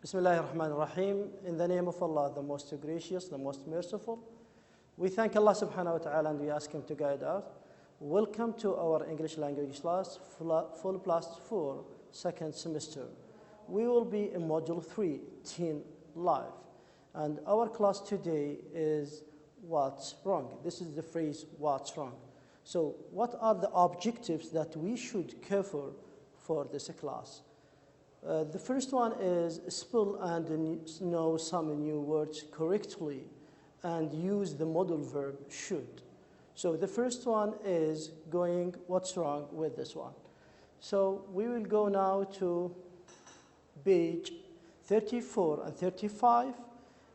Bismillah ar-Rahman ar-Rahim. In the name of Allah, the most gracious, the most merciful. We thank Allah subhanahu wa ta'ala and we ask Him to guide us. Welcome to our English language class, full plus 4, second semester. We will be in module 3, Teen Life. And our class today is what's wrong. This is the phrase, what's wrong. So what are the objectives that we should cover for this class? The first one is spell and know some new words correctly and use the modal verb should. So the first one is going, what's wrong with this one? So we will go now to page 34 and 35,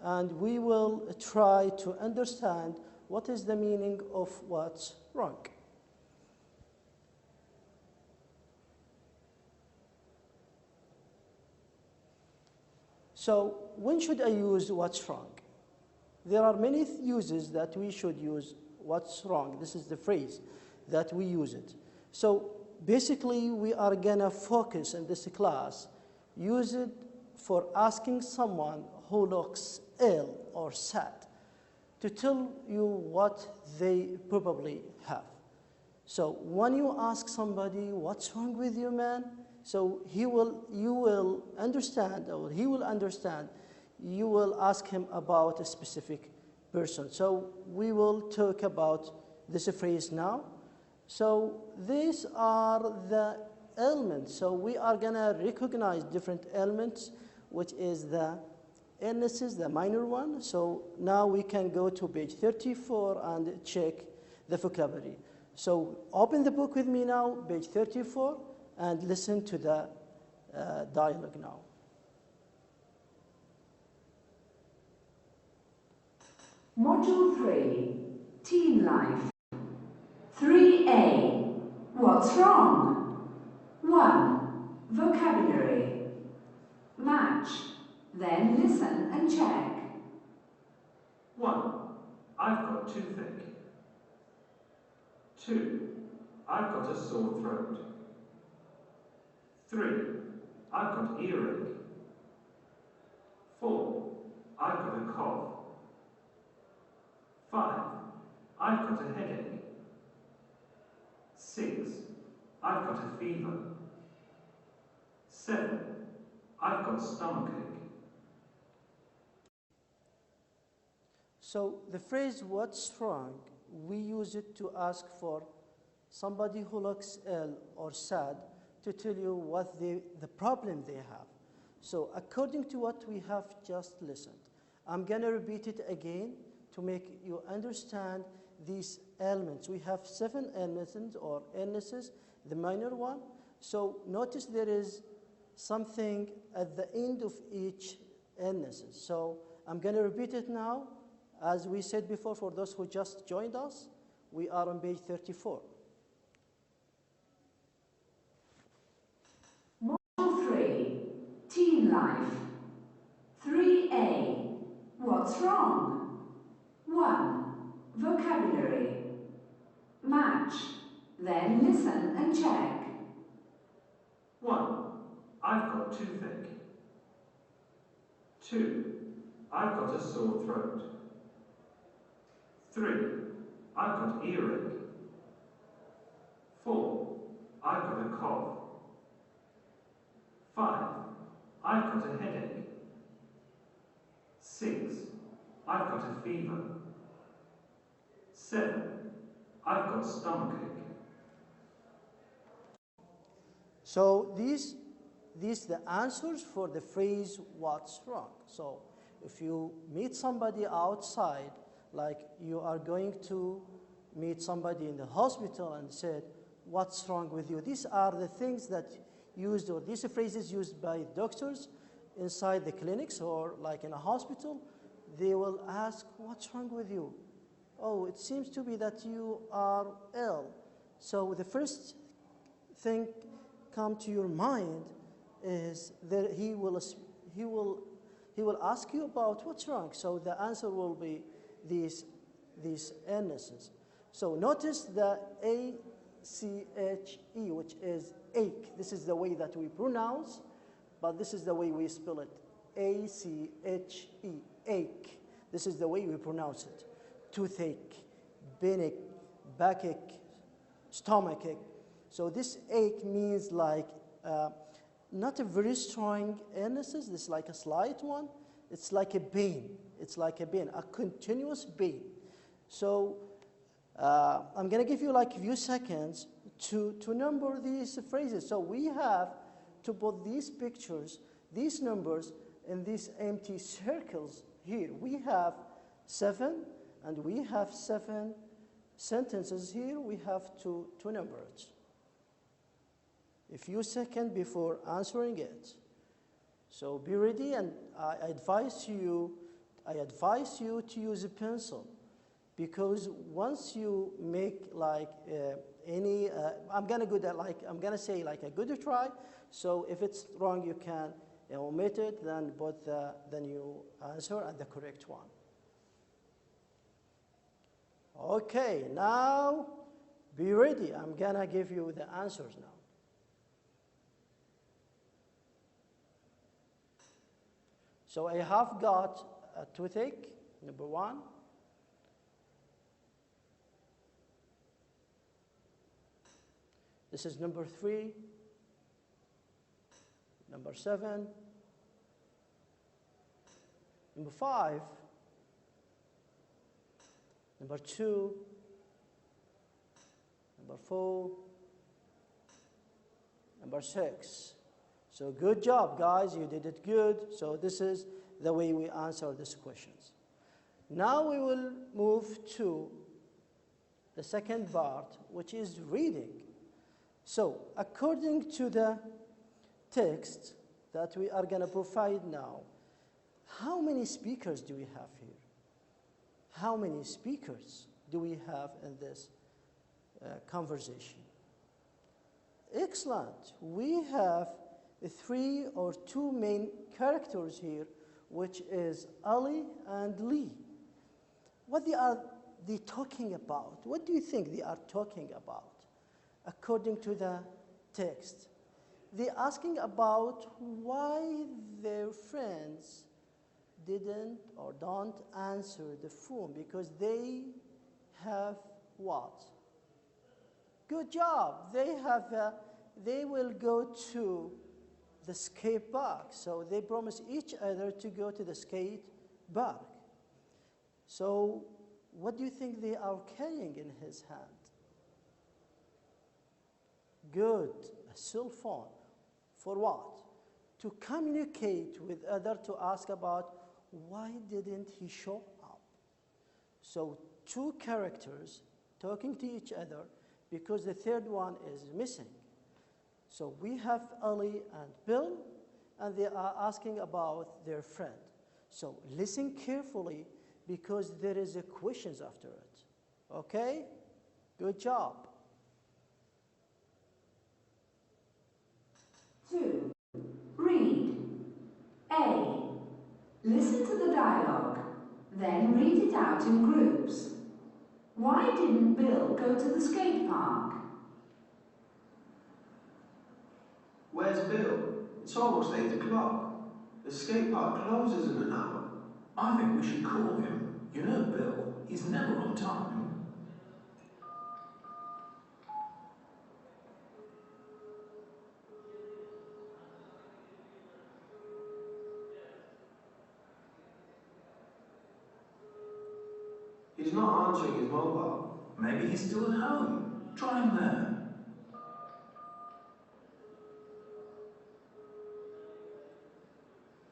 and we will try to understand what is the meaning of what's wrong. So when should I use what's wrong? There are many uses that we should use what's wrong. This is the phrase that we use it. So basically we are gonna focus in this class, use it for asking someone who looks ill or sad to tell you what they probably have. So when you ask somebody, what's wrong with you, man? So you will understand, you will ask him about a specific person. So we will talk about this phrase now. So these are the elements. So we are gonna recognize different elements, which is the illnesses, the minor one. So now we can go to page 34 and check the vocabulary. So open the book with me now, page 34, and listen to the dialogue now. Module 3, Teen Life. 3A, what's wrong? 1. Vocabulary. Match, then listen and check. 1. I've got toothache. 2. I've got a sore throat. 3. I've got earache. 4. I've got a cough. 5. I've got a headache. 6. I've got a fever. 7. I've got stomachache. So the phrase what's wrong, we use it to ask for somebody who looks ill or sad to tell you what the problem they have. So according to what we have just listened, I'm gonna repeat it again to make you understand these elements. We have 7 elements or illnesses, the minor one. So notice there is something at the end of each illness. So I'm gonna repeat it now. As we said before, for those who just joined us, we are on page 34. Module 3, Teen Life. 3A, what's wrong? 1. Vocabulary. Match, then listen and check. 1. I've got toothache. 2. I've got a sore throat. 3. I've got earache. 4. I've got a cough. 5. I've got a headache. 6. I've got a fever. 7. I've got stomachache. So these the answers for the phrase what's wrong. So if you meet somebody outside, like you are going to meet somebody in the hospital and said, what's wrong with you? These are the things that used, or these phrases used by doctors inside the clinics or like in a hospital. They will ask, what's wrong with you? Oh, it seems to be that you are ill. So the first thing come to your mind is that he will ask you about what's wrong. So the answer will be these illnesses. So notice the A-C-H-E, which is ache. This is the way that we pronounce, but this is the way we spell it A-C-H-E, ache. This is the way we pronounce it. Toothache, backache, backache, stomachache. So this ache means like not a very strong illness. This is like a slight one. It's like a pain. It's like a pain, a continuous pain. So I'm going to give you like a few seconds to number these phrases. So we have to put these pictures, these numbers, in these empty circles here. We have 7, and we have 7 sentences here. We have to number it. A few seconds before answering it. So be ready, and I advise you to use a pencil, because once you make like any, I'm gonna say like a good try. So if it's wrong, you can omit it, then put the new answer and the correct one. Okay, now be ready. I'm gonna give you the answers now. So I have got a toothache, number 1. This is number 3, number 7, number 5, number 2, number 4, number 6. So good job, guys. You did it good. So this is the way we answer these questions. Now we will move to the second part, which is reading. So according to the text that we are going to provide now, how many speakers do we have here? How many speakers do we have in this conversation? Excellent. We have 3 or 2 main characters here, which is Ali and Lee. What are they talking about? What do you think they are talking about according to the text? They're asking about why their friends didn't or don't answer the phone, because they have what? Good job. They will go to the skate park. So they promise each other to go to the skate park. So what do you think they are carrying in his hand? Good, a cell phone. For what? To communicate with others, to ask about why didn't he show up? So 2 characters talking to each other because the third one is missing. So we have Ali and Bill, and they are asking about their friend. So listen carefully, because there is a questions after it. Okay? Good job. 2. Read. A. Listen to the dialogue, then read it out in groups. Why didn't Bill go to the skate park? Where's Bill? It's almost 8 o'clock. The skate park closes in an hour. I think we should call him. You know Bill, he's never on time. He's not answering his mobile. Maybe he's still at home. Try him there.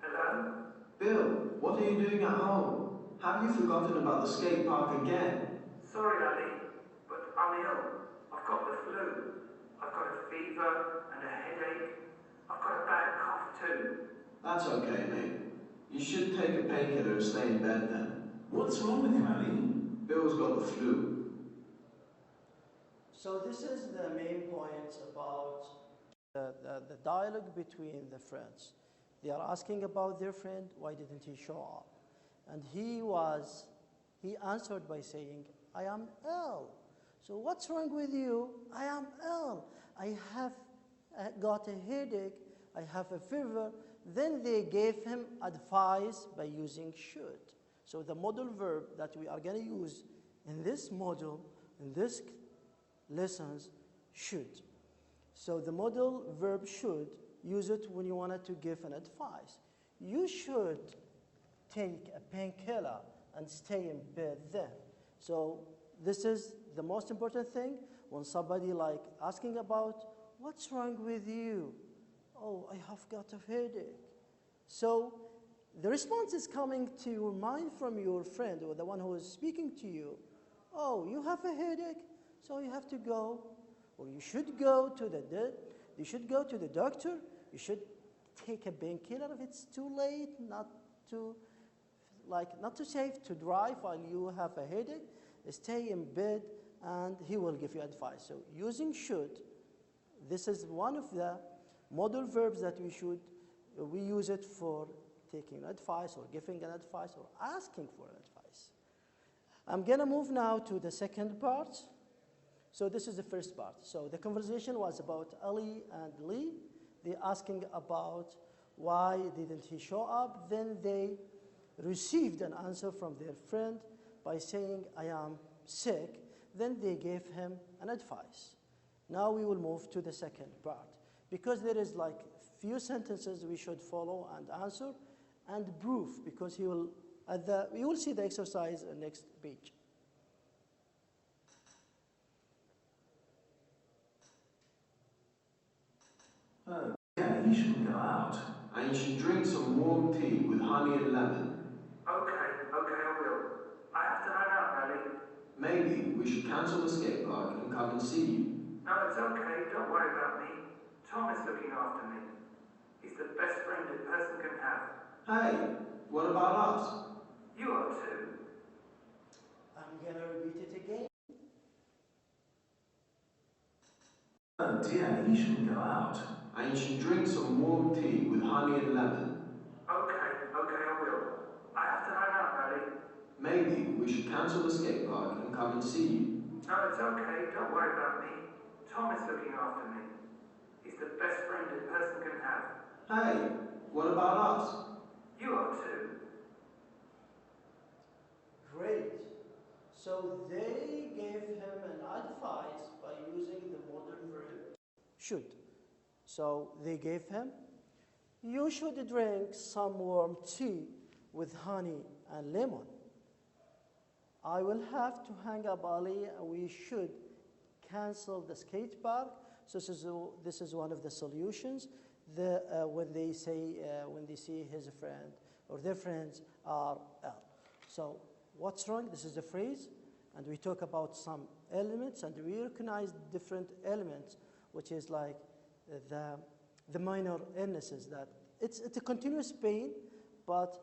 Hello? Bill, what are you doing at home? Have you forgotten about the skate park again? Sorry, Ali, but I'm ill. I've got the flu. I've got a fever and a headache. I've got a bad cough too. That's okay, mate. You should take a painkiller and stay in bed then. What's wrong with him, Ali? Bill's got the flu. So this is the main point about the dialogue between the friends. They are asking about their friend, why didn't he show up? And he answered by saying, I am ill. So what's wrong with you? I am ill. I have got a headache. I have a fever. Then they gave him advice by using should. So the modal verb that we are going to use in this module, in this lessons, should. So the modal verb should, use it when you wanted to give an advice. You should take a painkiller and stay in bed then. So this is the most important thing when somebody like asking about what's wrong with you? Oh, I have got a headache. So the response is coming to your mind from your friend or the one who is speaking to you. Oh, you have a headache, so you have to go, or you should go to the doctor. You should take a painkiller if it's too late, not too safe to drive while you have a headache. Stay in bed, and he will give you advice. So using should, this is one of the modal verbs that we use it for taking advice or giving an advice or asking for an advice. I'm going to move now to the second part. So this is the first part. So the conversation was about Ali and Lee. They're asking about why didn't he show up. Then they received an answer from their friend by saying, I am sick. Then they gave him an advice. Now we will move to the second part. Because there is like few sentences we should follow and answer and proof, because you will see the exercise on next page. Oh, yeah, you shouldn't go out. And you should drink some warm tea with honey and lemon. Okay, I will. I have to hang out, Ellie. Maybe we should cancel the skate park and come and see you. No, it's okay. Don't worry about me. Tom is looking after me. He's the best friend a person can have. Hey, what about us? You are too. I'm going to repeat it again. Oh dear, you shouldn't go out. And you should drink some warm tea with honey and lemon. Okay, I will. I have to hang out, Ellie. Maybe we should cancel the skate park and come and see you. No, it's okay. Don't worry about me. Tom is looking after me. He's the best friend a person can have. Hey, what about us? You are too. Great. So they gave him an advice by using the modal verb should. So they gave him, you should drink some warm tea with honey and lemon. I will have to hang up Ali, and we should cancel the skate park. So this is one of the solutions. When they see his friend or their friends are ill. So what's wrong? This is the phrase, and we talk about some elements, and we recognize different elements, which is like the minor illnesses. That it's a continuous pain, but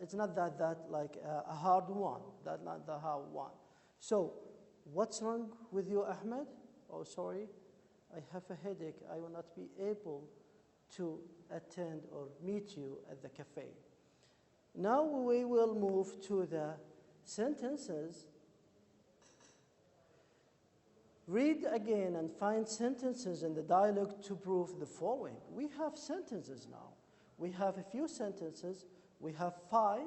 it's not that like a hard one. That's not the hard one. So what's wrong with you, Ahmed? Oh, sorry, I have a headache. I will not be able to attend or meet you at the cafe. Now we will move to the sentences. Read again and find sentences in the dialogue to prove the following. We have sentences now. We have a few sentences. We have 5.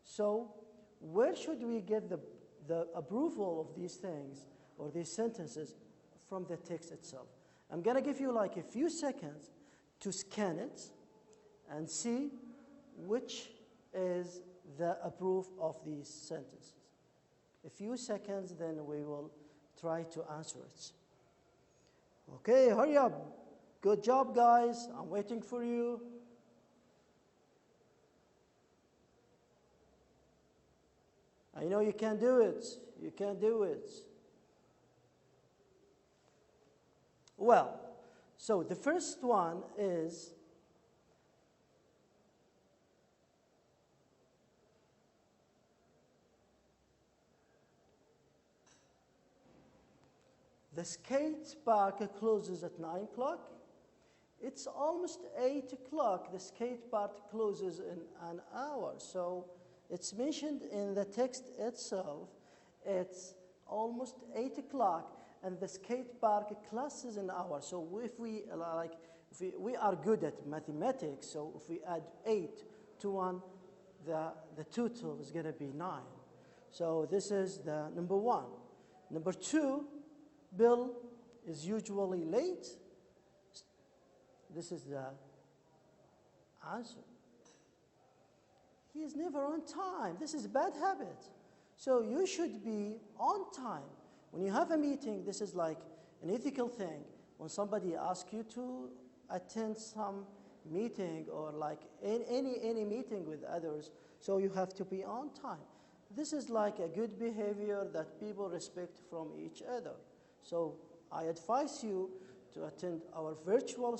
So where should we get the approval of these things or these sentences? From the text itself. I'm going to give you like a few seconds to scan it and see which is the approve of these sentences. A few seconds, then we will try to answer it. Okay, hurry up. Good job, guys. I'm waiting for you. I know you can do it. You can do it. Well, so the first one is the skate park closes at 9 o'clock. It's almost 8 o'clock. The skate park closes in an hour. So it's mentioned in the text itself. It's almost 8 o'clock. And the skate park closes in an hour. So if we we are good at mathematics, so if we add 8 to 1, the total is going to be 9. So this is the number 1. Number 2, Bill is usually late. This is the answer. He is never on time. This is a bad habit. So you should be on time. When you have a meeting, this is like an ethical thing. When somebody asks you to attend some meeting or like any meeting with others, so you have to be on time. This is like a good behavior that people respect from each other. So I advise you to attend our virtual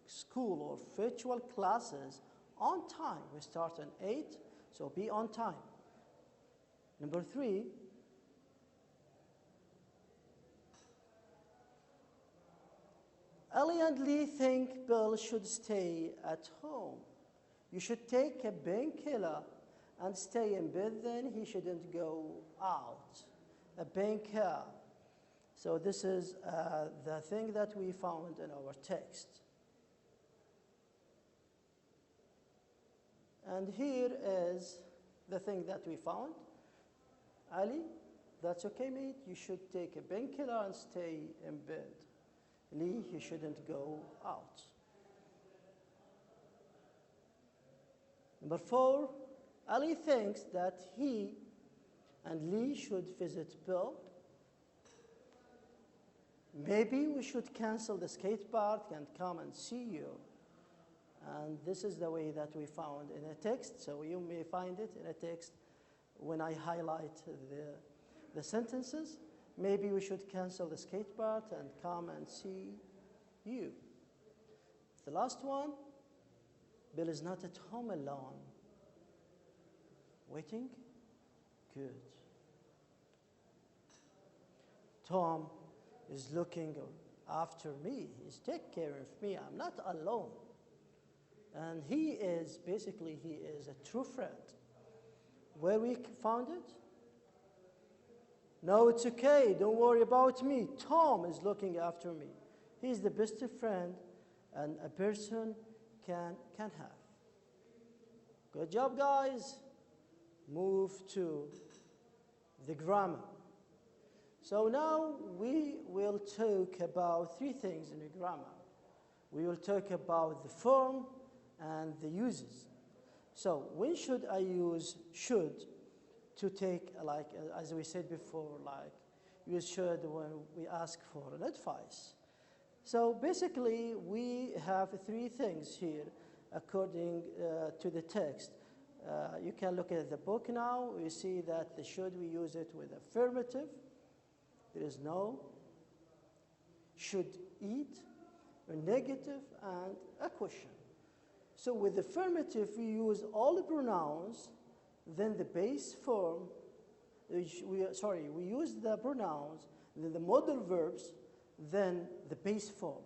school or virtual classes on time. We start at 8, so be on time. Number 3, Ellie and Lee think Bill should stay at home. You should take a painkiller and stay in bed, then he shouldn't go out. A painkiller. So this is the thing that we found in our text. And here is the thing that we found. Ali, that's okay, mate. You should take a painkiller and stay in bed. Lee, he shouldn't go out. Number 4, Ali thinks that he and Lee should visit Bill. Maybe we should cancel the skate park and come and see you. And this is the way that we found in a text. So you may find it in a text when I highlight the sentences. Maybe we should cancel the skate park and come and see you. The last one, Bill is not at home alone. Waiting? Good. Tom is looking after me. He's taking care of me. I'm not alone. And he is a true friend. Where we found it? No, it's okay. Don't worry about me. Tom is looking after me. He's the best friend and a person can have. Good job, guys. Move to the grammar. So now we will talk about 3 things in the grammar. We will talk about the form and the uses. So when should I use should to take, like, as we said before, like, use should when we ask for an advice. So basically, we have 3 things here according to the text. You can look at the book now. We see that the should, we use it with affirmative. There is no. Should eat, a negative, and a question. So with affirmative, we use all the pronouns, then the base form, we use the pronouns, then the modal verbs, then the base form,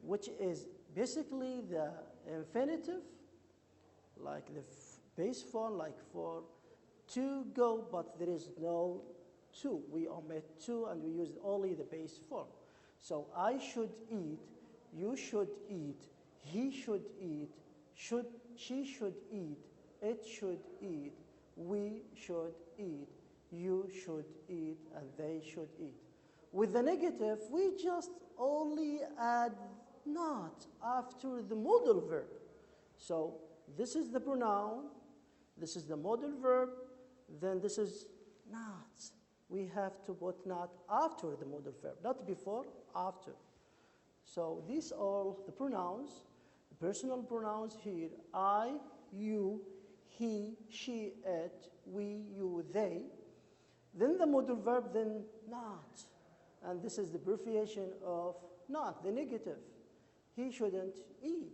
which is basically the infinitive, like the base form, like for to go, but there is no to. We omit to and we use only the base form. So I should eat, you should eat, he should eat, she should eat, it should eat, we should eat, you should eat, and they should eat. With the negative, we just only add not after the modal verb. So this is the pronoun, this is the modal verb, then this is not. We have to put not after the modal verb, not before, after. So these are the pronouns, the personal pronouns here, I, you, he, she, it, we, you, they. Then the modal verb, then not. And this is the abbreviation of not, the negative. He shouldn't eat.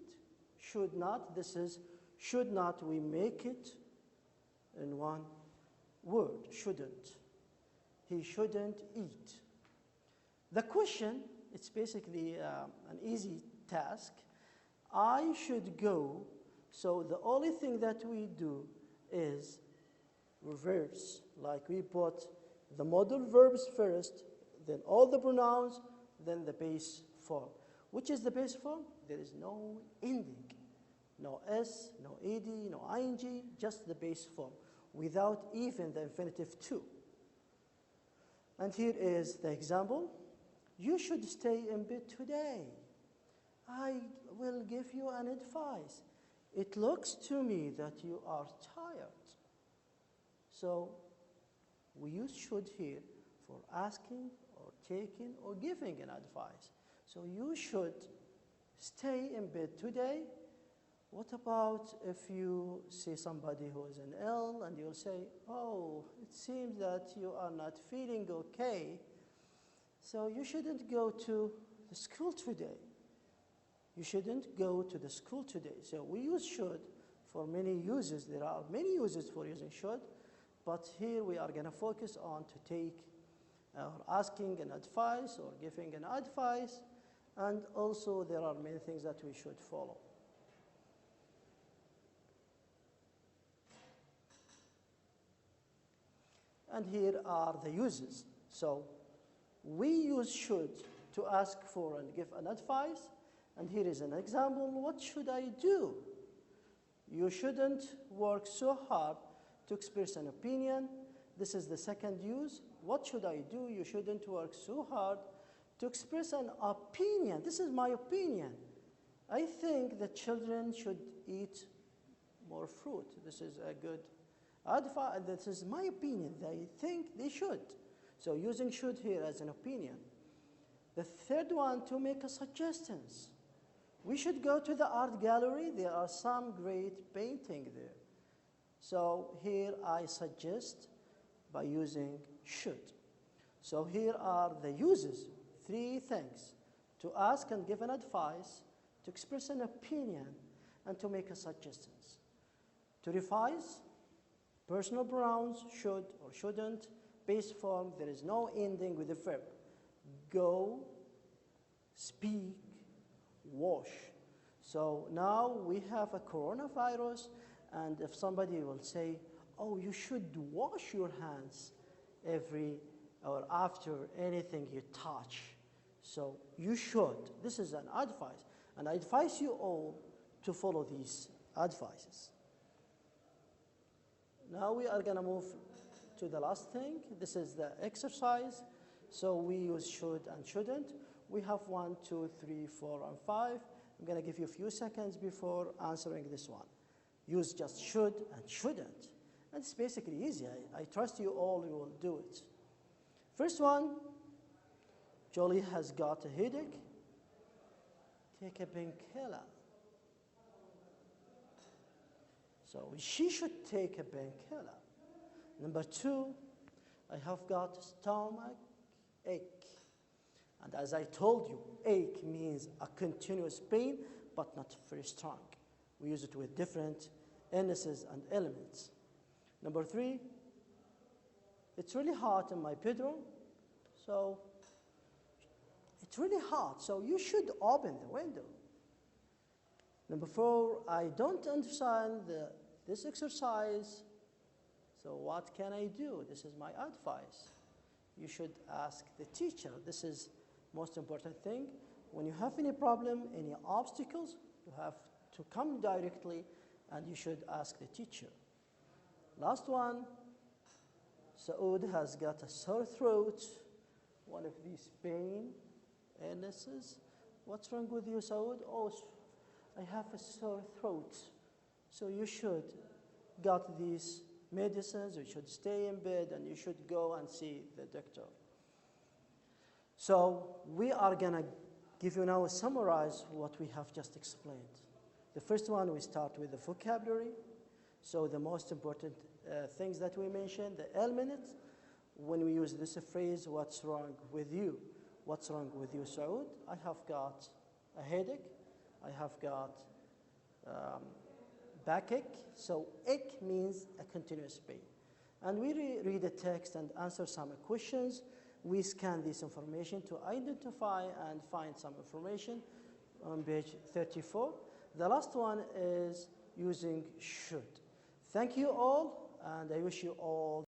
Should not, this is should not, we make it in one word, shouldn't. He shouldn't eat. The question, it's basically an easy task. I should go, so the only thing that we do is reverse, like we put the modal verbs first, then all the pronouns, then the base form. Which is the base form? there is no ending. No S, no ed, no ing, just the base form, without even the infinitive to. And here is the example. You should stay in bed today. I will give you an advice. It looks to me that you are tired. So we use should here for asking or taking or giving an advice. So you should stay in bed today. What about if you see somebody who is ill and you'll say, oh, it seems that you are not feeling okay, so you shouldn't go to the school today. You shouldn't go to the school today. So we use should for many uses. There are many uses for using should, but here we are going to focus on to take or asking an advice or giving an advice, and also there are many things that we should follow. And here are the uses. So we use should to ask for and give an advice. And here is an example. What should I do? You shouldn't work so hard to express an opinion. This is the second use. What should I do? You shouldn't work so hard to express an opinion. This is my opinion. I think that children should eat more fruit. This is a good advice. This is my opinion. They think they should. So using should here as an opinion. The third one, to make a suggestions. We should go to the art gallery. There are some great painting there. So here I suggest by using should. So here are the uses, 3 things: to ask and give an advice, to express an opinion, and to make a suggestions. To revise, personal pronouns, should or shouldn't, base form, there is no ending with the verb. Go, speak, wash. So now we have a coronavirus, and if somebody will say, oh, you should wash your hands every or after anything you touch. So you should. This is an advice. And I advise you all to follow these advices. Now we are going to move to the last thing. This is the exercise. So we use should and shouldn't. We have 1, 2, 3, 4, and 5. I'm going to give you a few seconds before answering this one. Use just should and shouldn't. And it's basically easy. I trust you all you will do it. First one, Jolie has got a headache. Take a painkiller. So she should take a painkiller. Number 2, I have got stomach ache. And as I told you, ache means a continuous pain, but not very strong. We use it with different illnesses and elements. Number 3, it's really hot in my bedroom, so it's really hot, so you should open the window. Number 4, I don't understand this exercise, so what can I do? This is my advice. You should ask the teacher. This is most important thing. When you have any problem, any obstacles, you have to come directly and you should ask the teacher. Last one, Saud has got a sore throat, one of these pain illnesses. What's wrong with you, Saud? Oh, I have a sore throat. So you should got these medicines, you should stay in bed, and you should go and see the doctor. So we are going to give you now a summarize what we have just explained. The first one, we start with the vocabulary. So the most important things that we mentioned, the elements. When we use this phrase, what's wrong with you? What's wrong with you, Saud? I have got a headache. I have got backache. So ache means a continuous pain. And we read the text and answer some questions. We scan this information to identify and find some information on page 34. The last one is using should. Thank you all, and I wish you all